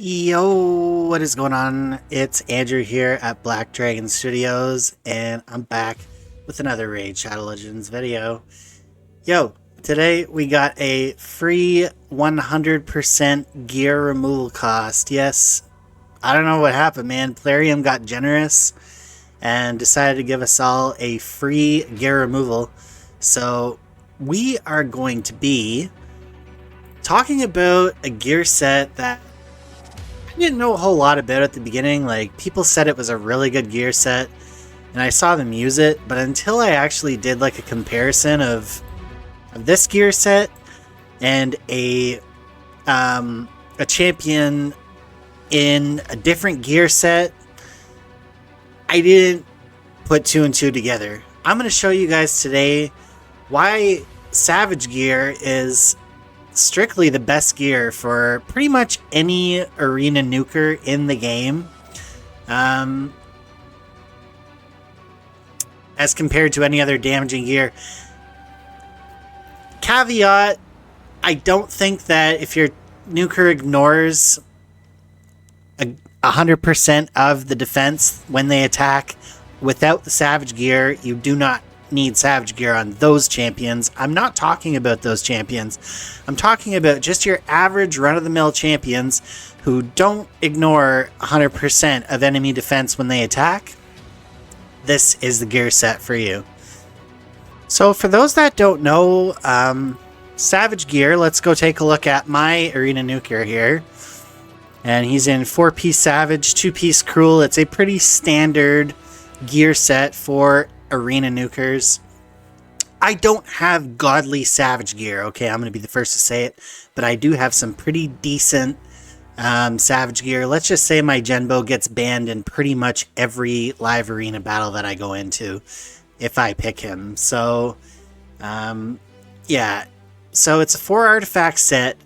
Yo, what is going on? It's Andrew here at Black Dragon Studios, and I'm back with another Raid Shadow Legends video. Yo, today we got a free 100% gear removal cost. Yes, I don't know what happened, man. Plarium got generous and decided to give us all a free gear removal. So we are going to be talking about a gear set that I didn't know a whole lot about at the beginning. Like, people said it was a really good gear set, and I saw them use it, but until I actually did like a comparison of this gear set and a champion in a different gear set, I didn't put two and two together. I'm going to show you guys today why Savage gear is strictly the best gear for pretty much any arena nuker in the game, as compared to any other damaging gear. Caveat, I don't think that if your nuker ignores 100% of the defense when they attack without the Savage gear, you do not need Savage gear on those champions. I'm not talking about those champions. I'm talking about just your average run-of-the-mill champions who don't ignore 100% of enemy defense when they attack. This is the gear set for you. So for those that don't know, Savage gear, let's go take a look at my arena nuker here. And he's in 4-piece Savage, 2-piece Cruel. It's a pretty standard gear set for arena nukers. I don't have godly Savage gear, okay, I'm going to be the first to say it, but I do have some pretty decent Savage gear. Let's just say my Genbo gets banned in pretty much every live arena battle that I go into, if I pick him. So, yeah, so it's a 4 artifact set,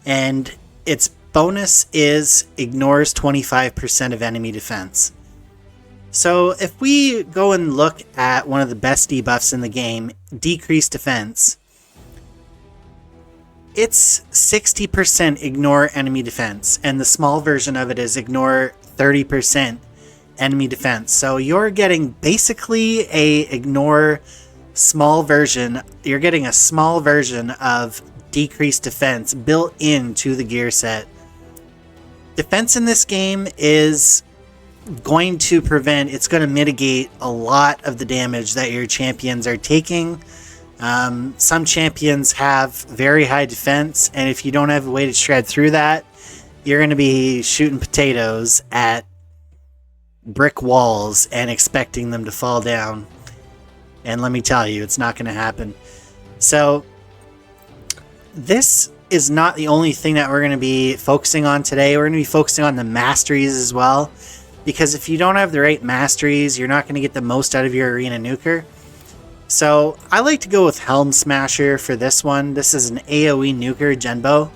and its bonus is ignores 25% of enemy defense. So if we go and look at one of the best debuffs in the game, Decreased Defense, it's 60% ignore enemy defense, and the small version of it is ignore 30% enemy defense. So you're getting basically a ignore small version, you're getting a small version of Decreased Defense built into the gear set. Defense in this game is going to it's going to mitigate a lot of the damage that your champions are taking. Some champions have very high defense, and if you don't have a way to shred through that, you're going to be shooting potatoes at brick walls and expecting them to fall down. And let me tell you, it's not going to happen. So this is not the only thing that we're going to be focusing on today. We're going to be focusing on the masteries as well. Because if you don't have the right masteries, you're not going to get the most out of your arena nuker. So I like to go with Helm Smasher for this one. This is an AoE nuker Genbo.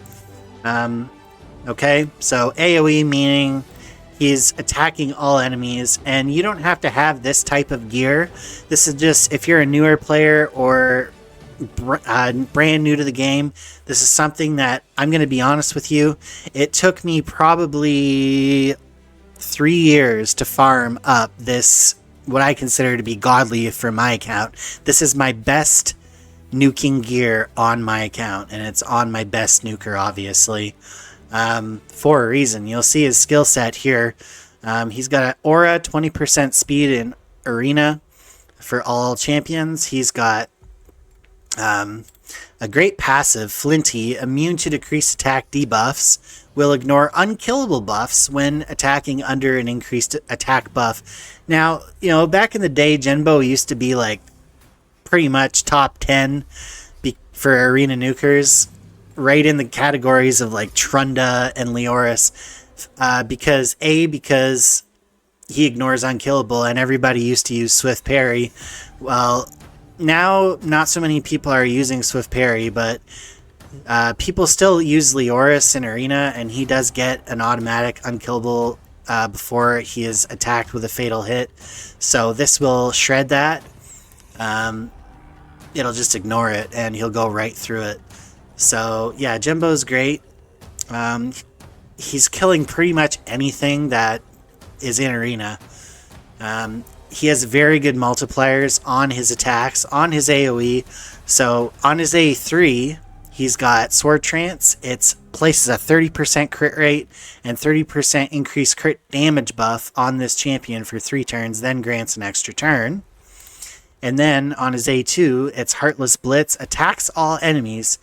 Okay, so AoE meaning he's attacking all enemies, and you don't have to have this type of gear. This is just if you're a newer player or brand new to the game. This is something that, I'm going to be honest with you, it took me probably 3 years to farm up this, what I consider to be godly for my account. This is my best nuking gear on my account, and it's on my best nuker, obviously, for a reason. You'll see his skill set here. He's got an aura, 20% speed in arena for all champions. He's got a great passive, Flinty, immune to decreased attack debuffs, will ignore unkillable buffs when attacking under an increased attack buff. Now, you know, back in the day, Genbo used to be like pretty much top 10 for arena nukers, right in the categories of like Trunda and Leoris, because he ignores unkillable and everybody used to use Swift Parry. Well, now not so many people are using Swift Parry, but people still use Leoris in arena, and he does get an automatic unkillable before he is attacked with a fatal hit. So this will shred that. it'll just ignore it and he'll go right through it. So yeah, Genbo's great. He's killing pretty much anything that is in arena. He has very good multipliers on his attacks, on his AoE. So on his A3, he's got Sword Trance. It places a 30% crit rate and 30% increased crit damage buff on this champion for 3 turns, then grants an extra turn. And then on his A2, it's Heartless Blitz, attacks all enemies,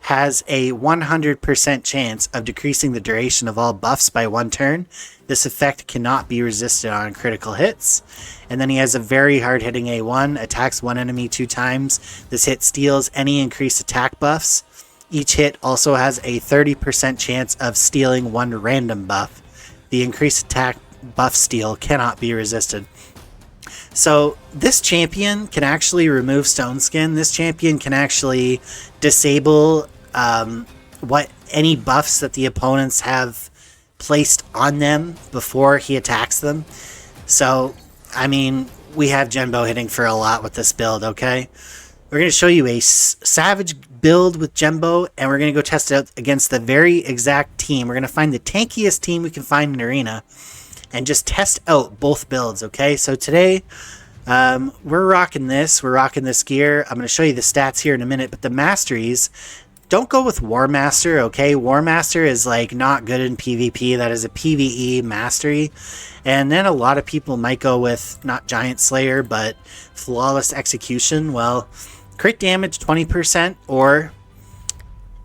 has a 100% chance of decreasing the duration of all buffs by 1 turn. This effect cannot be resisted on critical hits. And then he has a very hard-hitting A1, attacks 1 enemy 2 times. This hit steals any increased attack buffs. Each hit also has a 30% chance of stealing 1 random buff. The increased attack buff steal cannot be resisted. So this champion can actually remove Stone Skin. This champion can actually disable any buffs that the opponents have placed on them before he attacks them. So, I mean, we have Genbo hitting for a lot with this build, okay? We're going to show you a Savage build with Genbo, and we're going to go test it out against the very exact team. We're going to find the tankiest team we can find in Arena and just test out both builds, okay? So today, we're rocking this. We're rocking this gear. I'm going to show you the stats here in a minute, but the masteries, don't go with War Master, okay? War Master is like not good in PvP. That is a PvE mastery. And then a lot of people might go with not Giant Slayer, but Flawless Execution. Well, crit damage 20% or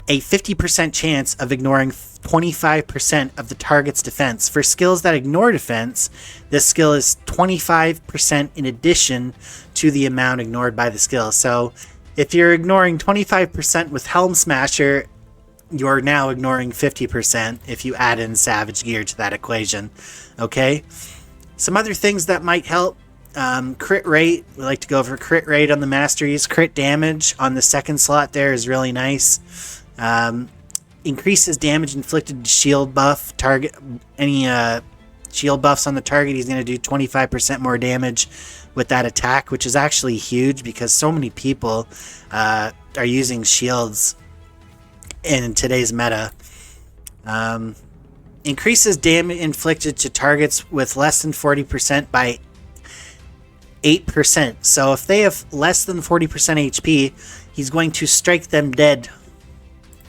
a 50% chance of ignoring 25% of the target's defense. For skills that ignore defense, this skill is 25% in addition to the amount ignored by the skill. So if you're ignoring 25% with Helm Smasher, you're now ignoring 50% if you add in Savage Gear to that equation. Okay? Some other things that might help. Crit rate. We like to go for crit rate on the masteries. Crit damage on the second slot there is really nice. Increases damage inflicted to shield buff. Target any shield buffs on the target, he's going to do 25% more damage with that attack, which is actually huge because so many people are using shields in today's meta. Increases damage inflicted to targets with less than 40% by 8%. So if they have less than 40% HP, he's going to strike them dead.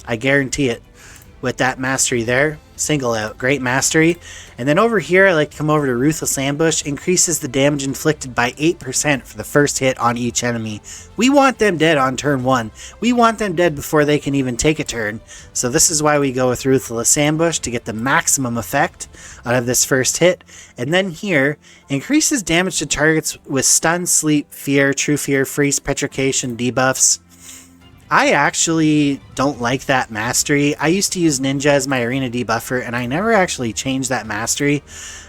I guarantee it. With that mastery there, single out, great mastery. And then over here, I like to come over to Ruthless Ambush, increases the damage inflicted by 8% for the first hit on each enemy. We want them dead on turn 1. We want them dead before they can even take a turn. So this is why we go with Ruthless Ambush, to get the maximum effect out of this first hit. And then here, increases damage to targets with Stun, Sleep, Fear, True Fear, Freeze, Petrification, debuffs. I actually don't like that mastery. I used to use Ninja as my arena debuffer, and I never actually changed that mastery.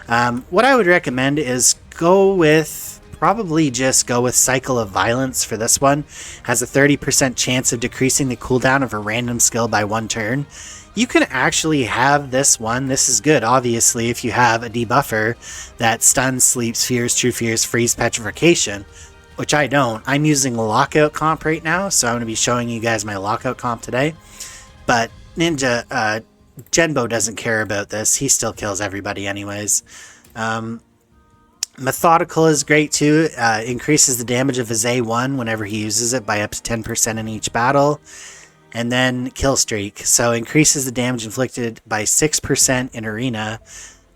What I would recommend is probably just go with Cycle of Violence for this one. Has a 30% chance of decreasing the cooldown of a random skill by 1 turn. You can actually have this one. This is good, obviously, if you have a debuffer that stuns, sleeps, fears, true fears, freeze, petrification. Which I don't. I'm using Lockout Comp right now, so I'm going to be showing you guys my Lockout Comp today. But Genbo doesn't care about this. He still kills everybody anyways. Methodical is great too. Increases the damage of his A1 whenever he uses it by up to 10% in each battle. And then Kill Streak. So increases the damage inflicted by 6% in arena.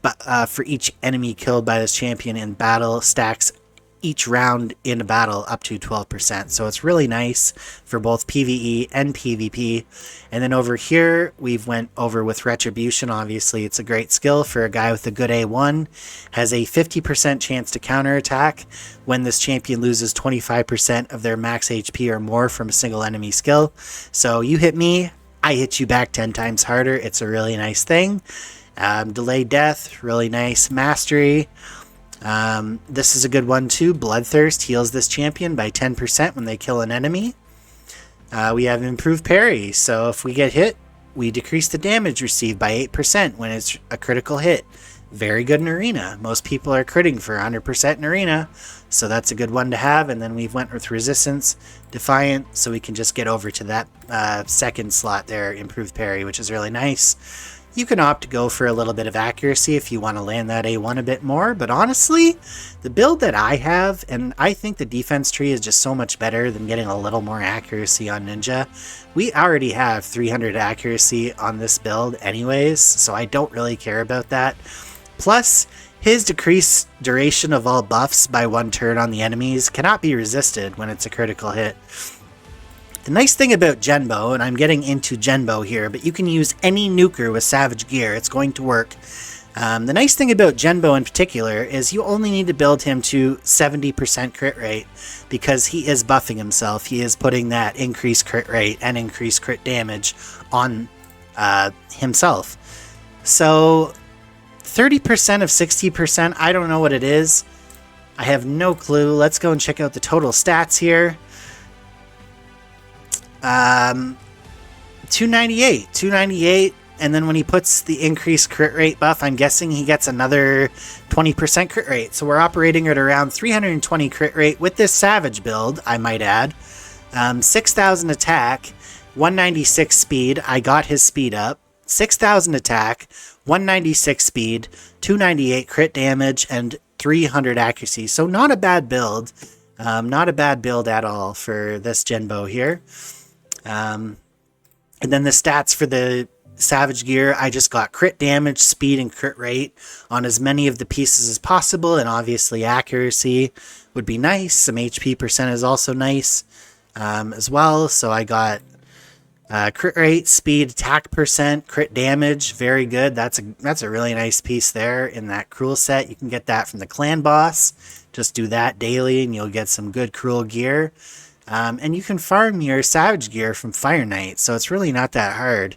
But for each enemy killed by this champion in battle, stacks each round in a battle up to 12%. So it's really nice for both PvE and PvP. And then over here, we've went over with Retribution. Obviously, it's a great skill for a guy with a good A1. Has a 50% chance to counterattack when this champion loses 25% of their max HP or more from a single enemy skill. So you hit me, I hit you back 10 times harder. It's a really nice thing. Delay Death, really nice. Mastery. This is a good one too. Bloodthirst heals this champion by 10% when they kill an enemy. We have Improved Parry, so if we get hit, we decrease the damage received by 8% when it's a critical hit. very good in Arena. Most people are critting for 100% in Arena, so that's a good one to have. And then we've went with Resistance, Defiant, so we can just get over to that second slot there, Improved Parry, which is really nice. You can opt to go for a little bit of accuracy if you want to land that A1 a bit more, but honestly, the build that I have, and I think the defense tree is just so much better than getting a little more accuracy on Ninja. We already have 300 accuracy on this build anyways, so I don't really care about that. Plus, his decreased duration of all buffs by 1 turn on the enemies cannot be resisted when it's a critical hit. The nice thing about Genbo, and I'm getting into Genbo here, but you can use any nuker with Savage Gear, it's going to work. The nice thing about Genbo in particular is you only need to build him to 70% crit rate, because he is buffing himself. He is putting that increased crit rate and increased crit damage on himself. So 30% of 60%, I don't know what it is. I have no clue. Let's go and check out the total stats here. 298, and then when he puts the increased crit rate buff, I'm guessing he gets another 20% crit rate. So we're operating at around 320 crit rate with this Savage build, I might add. 6,000 attack, 196 speed. I got his speed up. 6,000 attack, 196 speed, 298 crit damage, and 300 accuracy. So not a bad build. Not a bad build at all for this Genbo here. And then the stats for the Savage Gear, I just got crit damage, speed, and crit rate on as many of the pieces as possible, and obviously accuracy would be nice. Some HP percent is also nice as well. So I got crit rate, speed, attack percent, crit damage, very good. That's a really nice piece there in that Cruel set. You can get that from the clan boss. Just do that daily and you'll get some good Cruel gear. And you can farm your Savage Gear from Fire Knight, so it's really not that hard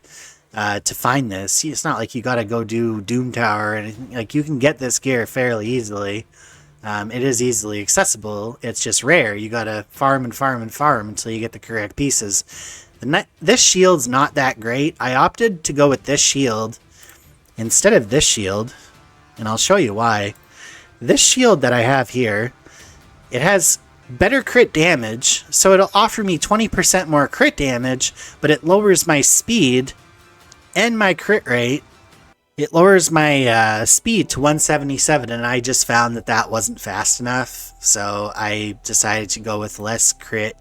to find this. It's not like you gotta go do Doom Tower or anything. Like, you can get this gear fairly easily. It is easily accessible. It's just rare. You gotta farm and farm and farm until you get the correct pieces. This shield's not that great. I opted to go with this shield instead of this shield, and I'll show you why. This shield that I have here, it has better crit damage, so it'll offer me 20% more crit damage, but it lowers my speed and my crit rate. It lowers my speed to 177, and I just found that that wasn't fast enough, so I decided to go with less crit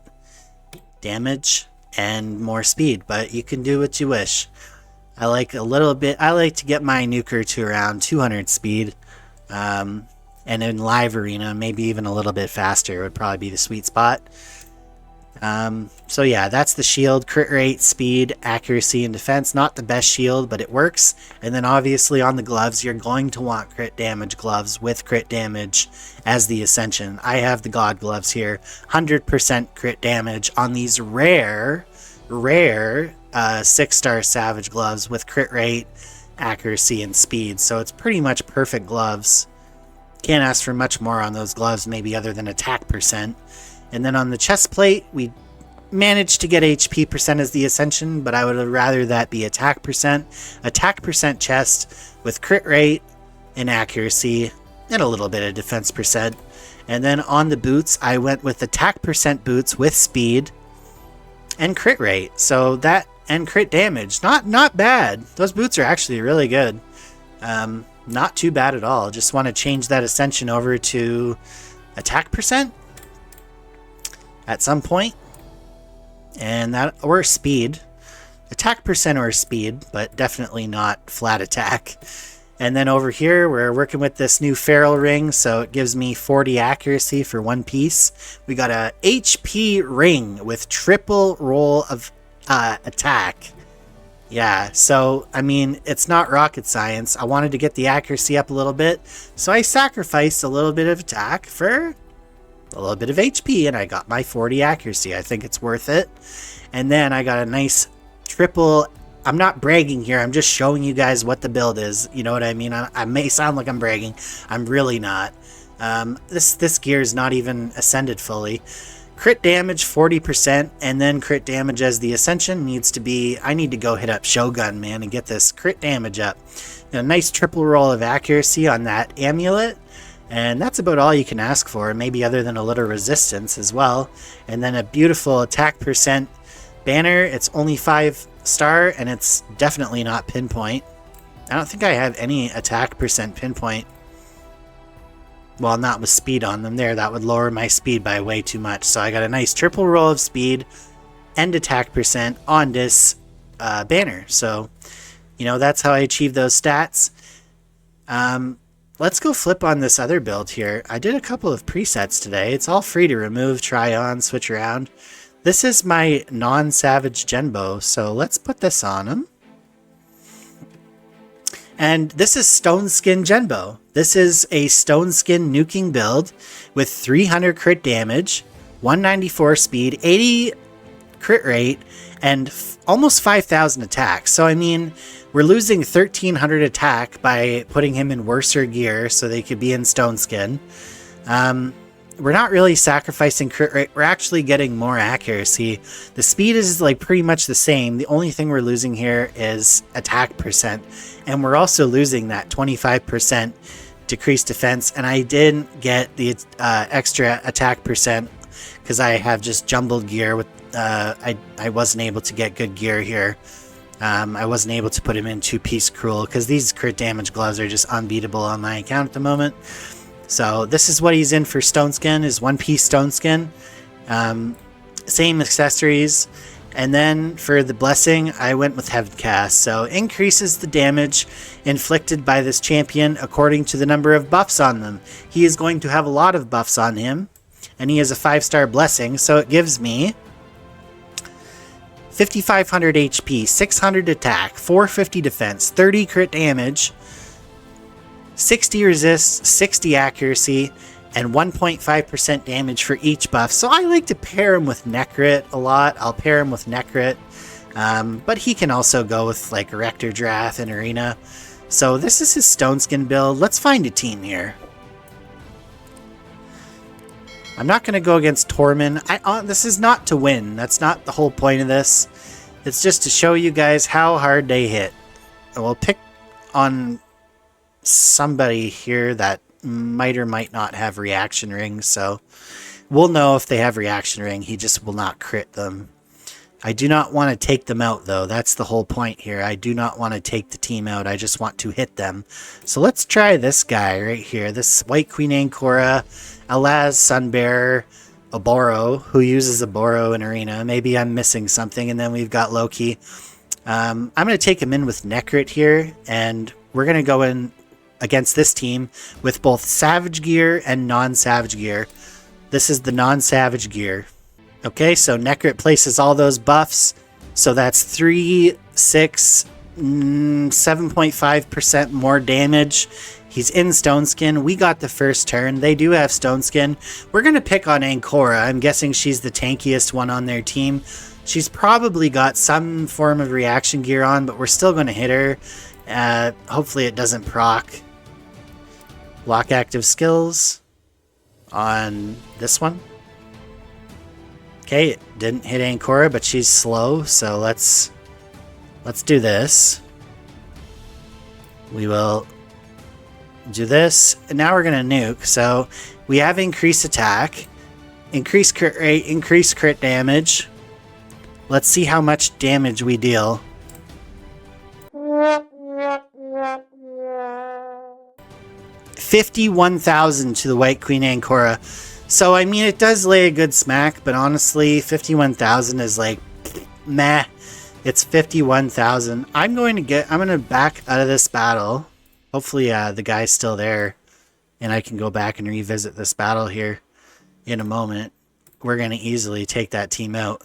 damage and more speed, but you can do what you wish. I like to get my nuker to around 200 speed, and in live arena, maybe even a little bit faster would probably be the sweet spot. So yeah, that's the shield. Crit rate, speed, accuracy, and defense. Not the best shield, but it works. And then obviously on the gloves, you're going to want crit damage gloves with crit damage as the Ascension. I have the God gloves here. 100% crit damage on these rare 6-star Savage gloves with crit rate, accuracy, and speed. So it's pretty much perfect gloves. Can't ask for much more on those gloves, maybe other than attack percent. And then on the chest plate, we managed to get HP percent as the Ascension, but I would rather that be attack percent. Attack percent chest with crit rate and accuracy and a little bit of defense percent. And then on the boots, I went with attack percent boots with speed and crit rate. So that and crit damage. Not bad. Those boots are actually really good. Not too bad at all. Just want to change that Ascension over to attack percent at some point, and that, or speed. Attack percent or speed, but definitely not flat attack. And then over here, we're working with this new Feral ring, so it gives me 40 accuracy for one piece. We got a HP ring with triple roll of attack. Yeah, so, I mean, it's not rocket science. I wanted to get the accuracy up a little bit, so I sacrificed a little bit of attack for a little bit of HP, and I got my 40 accuracy. I think it's worth it. And then I got a nice triple... I'm not bragging here, I'm just showing you guys what the build is. You know what I mean? I may sound like I'm bragging. I'm really not. This gear is not even ascended fully. Crit damage 40%, and then crit damage as the Ascension needs to be... I need to go hit up Shogun, man, and get this crit damage up. A nice triple roll of accuracy on that amulet, and that's about all you can ask for, maybe other than a little resistance as well. And then a beautiful attack percent banner. It's only 5-star, and it's definitely not pinpoint. I don't think I have any attack percent pinpoint. Well, not with speed on them there. That would lower my speed by way too much. So I got a nice triple roll of speed and attack percent on this banner. So, you know, that's how I achieve those stats. Let's go flip on this other build here. I did a couple of presets today. It's all free to remove, try on, switch around. This is my non-savage Genbo. So let's put this on him. And this is Stone Skin Genbo. This is a Stone Skin nuking build with 300 crit damage, 194 speed, 80 crit rate, and almost 5,000 attack. So, I mean, we're losing 1,300 attack by putting him in worser gear so they could be in Stone Skin. We're not really sacrificing crit rate. We're actually getting more accuracy. The speed is like pretty much the same. The only thing we're losing here is attack percent. And we're also losing that 25% decreased defense. And I didn't get the extra attack percent because I have just jumbled gear. With I wasn't able to get good gear here. I wasn't able to put him in 2-piece cruel because these crit damage gloves are just unbeatable on my account at the moment. So this is what he's in for Stone Skin, is 1-piece Stone Skin. Same accessories. And then for the blessing, I went with Heaven Cast. So increases the damage inflicted by this champion according to the number of buffs on them. He is going to have a lot of buffs on him. And he has a 5-star blessing. So it gives me 5,500 HP, 600 attack, 450 defense, 30 crit damage, 60 resist, 60 accuracy, and 1.5% damage for each buff. So I like to pair him with Necrit a lot. I'll pair him with Necrit. But he can also go with like Rector Drath and Arena. So this is his Stone Skin build. Let's find a team here. I'm not going to go against Tormin. This is not to win. That's not the whole point of this. It's just to show you guys how hard they hit. And we'll pick on somebody here that might or might not have reaction rings, so we'll know if they have reaction ring. He just will not crit them. I do not want to take them out, though. That's the whole point here. I do not want to take the team out. I just want to hit them. So let's try this guy right here. This White Queen Ancora, Alaz Sunbearer, Oboro, who uses Oboro in Arena. Maybe I'm missing something. And then we've got Loki. I'm going to take him in with Necrit here, and we're going to go in against this team with both Savage Gear and non-Savage Gear. This is the non-Savage Gear. Okay, so Necrit places all those buffs. So that's 3, 6, 7.5% more damage. He's in Stone Skin. We got the first turn. They do have Stone Skin. We're going to pick on Ancora. I'm guessing she's the tankiest one on their team. She's probably got some form of reaction gear on, but we're still going to hit her. Hopefully it doesn't proc. Lock active skills on this one. Okay, it didn't hit Ancora, but she's slow, so let's do this. We will do this, and now we're gonna nuke. So we have increased attack, increased crit rate, increased crit damage. Let's see how much damage we deal. 51,000 to the White Queen Ancora. So, I mean, it does lay a good smack, but honestly, 51,000 is like, meh. It's 51,000. I'm going to back out of this battle. Hopefully, the guy's still there, and I can go back and revisit this battle here in a moment. We're going to easily take that team out.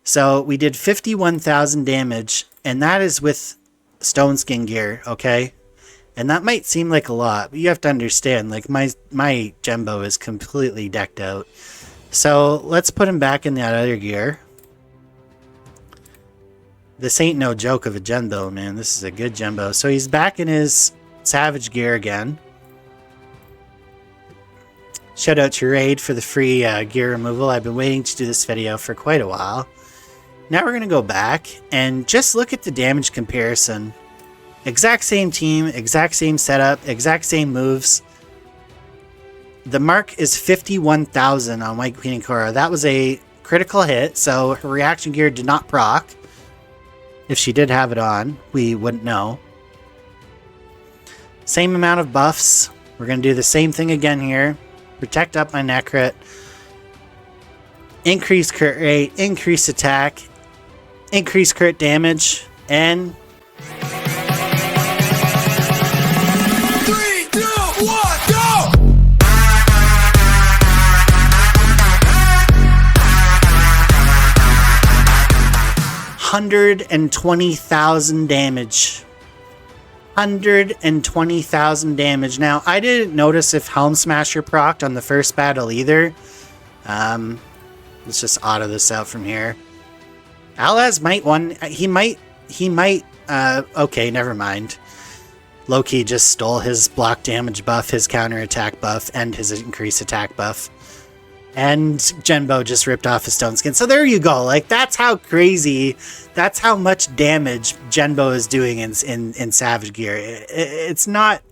So, we did 51,000 damage, and that is with Stone Skin gear, okay? And that might seem like a lot, but you have to understand, like, my Genbo is completely decked out. So let's put him back in that other gear. This ain't no joke of a Genbo, man. This is a good Genbo. So he's back in his Savage gear again. Shout out to Raid for the free gear removal. I've been waiting to do this video for quite a while. Now we're going to go back and just look at the damage comparison. Exact same team, exact same setup, exact same moves. The mark is 51,000 on White Queen and Cora. That was a critical hit, so her reaction gear did not proc. If she did have it on, we wouldn't know. Same amount of buffs. We're going to do the same thing again here. Protect up my Necrit. Increase crit rate, increase attack, increase crit damage, and... 3, 2, 1, go! 120,000 damage. 120,000 damage. Now, I didn't notice if Helm Smasher procced on the first battle either. Let's just auto this out from here. Alaz might okay, never mind. Loki just stole his block damage buff, his counter attack buff, and his increased attack buff. And Genbo just ripped off his Stone Skin. So there you go. Like, that's how crazy, that's how much damage Genbo is doing in Savage Gear. It's not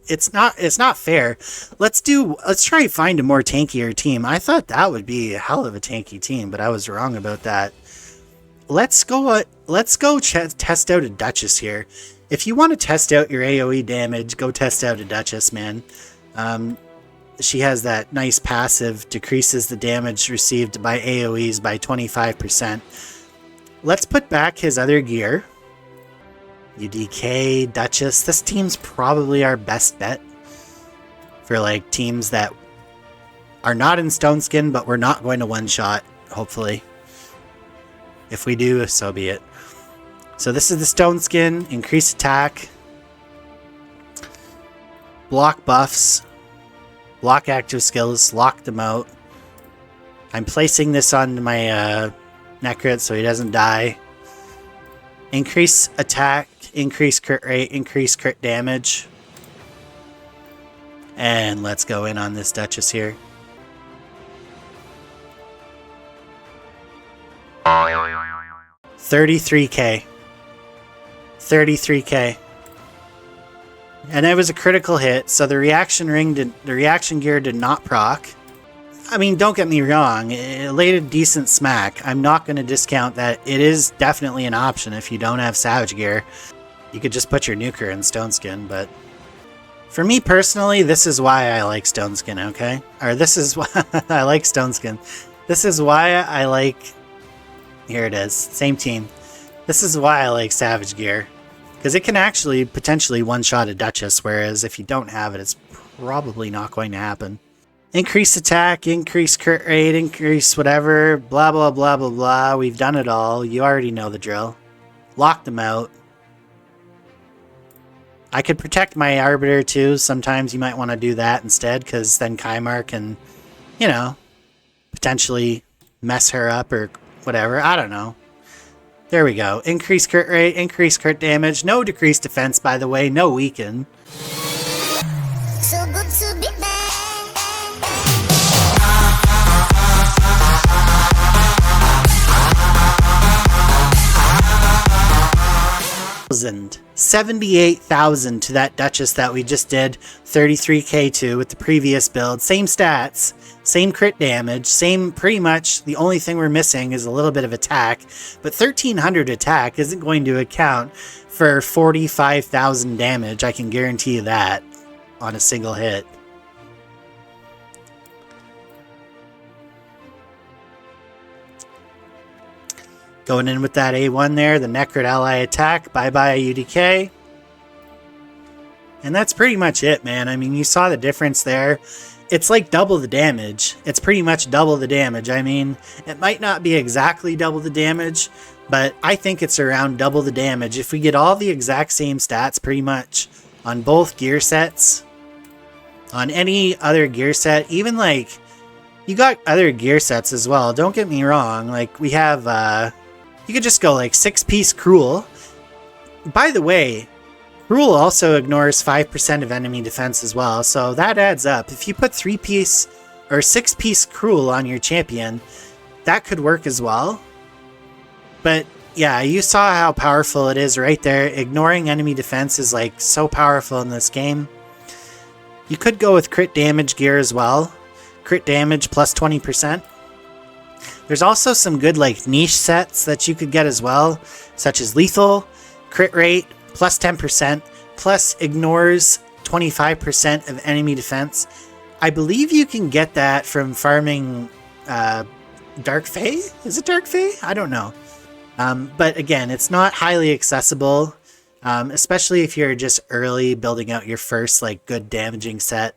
fair. Let's try and find a more tankier team. I thought that would be a hell of a tanky team, but I was wrong about that. Let's go test out a Duchess here. If you want to test out your AoE damage, go test out a Duchess, man. She has that nice passive, decreases the damage received by AoEs by 25%. Let's put back his other gear. UDK, Duchess. This team's probably our best bet for like teams that are not in Stone Skin, but we're not going to one-shot, hopefully. If we do, so be it. So this is the Stone Skin, increase attack, block buffs, block active skills, lock them out. I'm placing this on my Necrit so he doesn't die. Increase attack, increase crit rate, increase crit damage. And let's go in on this Duchess here. $33K. $33K. And it was a critical hit, so the reaction gear did not proc. I mean, don't get me wrong, it laid a decent smack. I'm not going to discount that it is definitely an option if you don't have Savage Gear. You could just put your Nuker in Stone Skin, but for me personally, this is why I like Stone Skin, okay? Or this is why I like Stone Skin. This is why I like... Here it is, same team. This is why I like Savage Gear. Because it can actually potentially one-shot a Duchess, whereas if you don't have it, it's probably not going to happen. Increase attack, increase crit rate, increase whatever, blah, blah, blah, blah, blah. We've done it all. You already know the drill. Lock them out. I could protect my Arbiter too. Sometimes you might want to do that instead, because then Kymar can, you know, potentially mess her up or whatever. I don't know. There we go. Increase crit rate, increase crit damage. No decreased defense, by the way. No weaken. So good to be back. $78,000 to that Duchess that we just did 33k to with the previous build. Same stats, same crit damage, same pretty much. The only thing we're missing is a little bit of attack, but 1300 attack isn't going to account for 45,000 damage. I can guarantee you that on a single hit. Going in with that A1 there, the Necrit ally attack, bye-bye UDK. And that's pretty much it, man. I mean, you saw the difference there. It's like double the damage. It's pretty much double the damage. I mean, it might not be exactly double the damage, but I think it's around double the damage. If we get all the exact same stats pretty much on both gear sets, on any other gear set, even like, you got other gear sets as well. Don't get me wrong. Like, we have, you could just go like 6-piece Cruel. By the way, Cruel also ignores 5% of enemy defense as well, so that adds up. If you put 3-piece or 6-piece Cruel on your champion, that could work as well. But yeah, you saw how powerful it is right there. Ignoring enemy defense is like so powerful in this game. You could go with crit damage gear as well. Crit damage plus 20%. There's also some good like niche sets that you could get as well, such as lethal, crit rate, plus 10%, plus ignores 25% of enemy defense. I believe you can get that from farming Dark Fae? Is it Dark Fae? I don't know. But again, it's not highly accessible, especially if you're just early building out your first like good damaging set.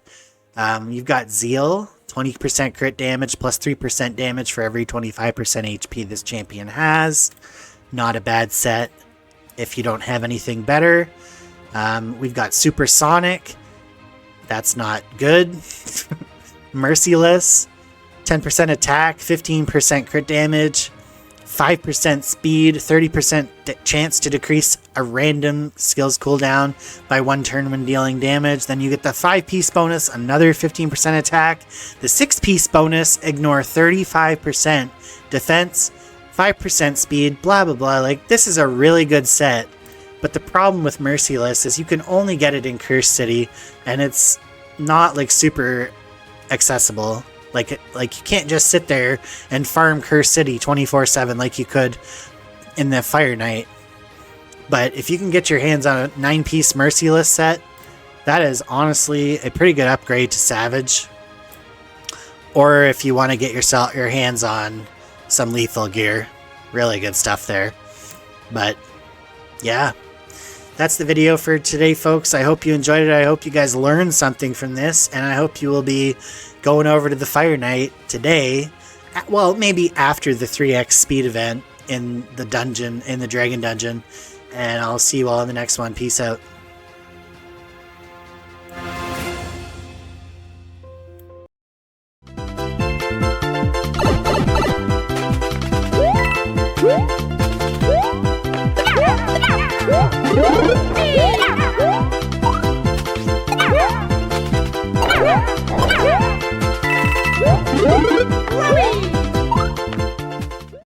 You've got Zeal, 20% crit damage plus 3% damage for every 25% HP this champion has. Not a bad set if you don't have anything better. We've got Supersonic. That's not good. Merciless, 10% attack, 15% crit damage, 5% speed, 30% chance to decrease a random skills cooldown by 1 turn when dealing damage. Then you get the 5-piece bonus, another 15% attack. The 6-piece bonus, ignore 35% defense, 5% speed, blah blah blah. Like, this is a really good set. But the problem with Merciless is you can only get it in Curse City, and it's not like super accessible. Like you can't just sit there and farm Curse City 24/7 like you could in the Fire Knight. But if you can get your hands on a 9-piece Merciless set, that is honestly a pretty good upgrade to Savage. Or if you want to get your hands on some lethal gear, really good stuff there. But yeah, that's the video for today, folks. I hope you enjoyed it. I hope you guys learned something from this, and I hope you will be going over to the Fire Knight today. Well, maybe after the 3x speed event in the dungeon, in the Dragon Dungeon. And I'll see you all in the next one. Peace out.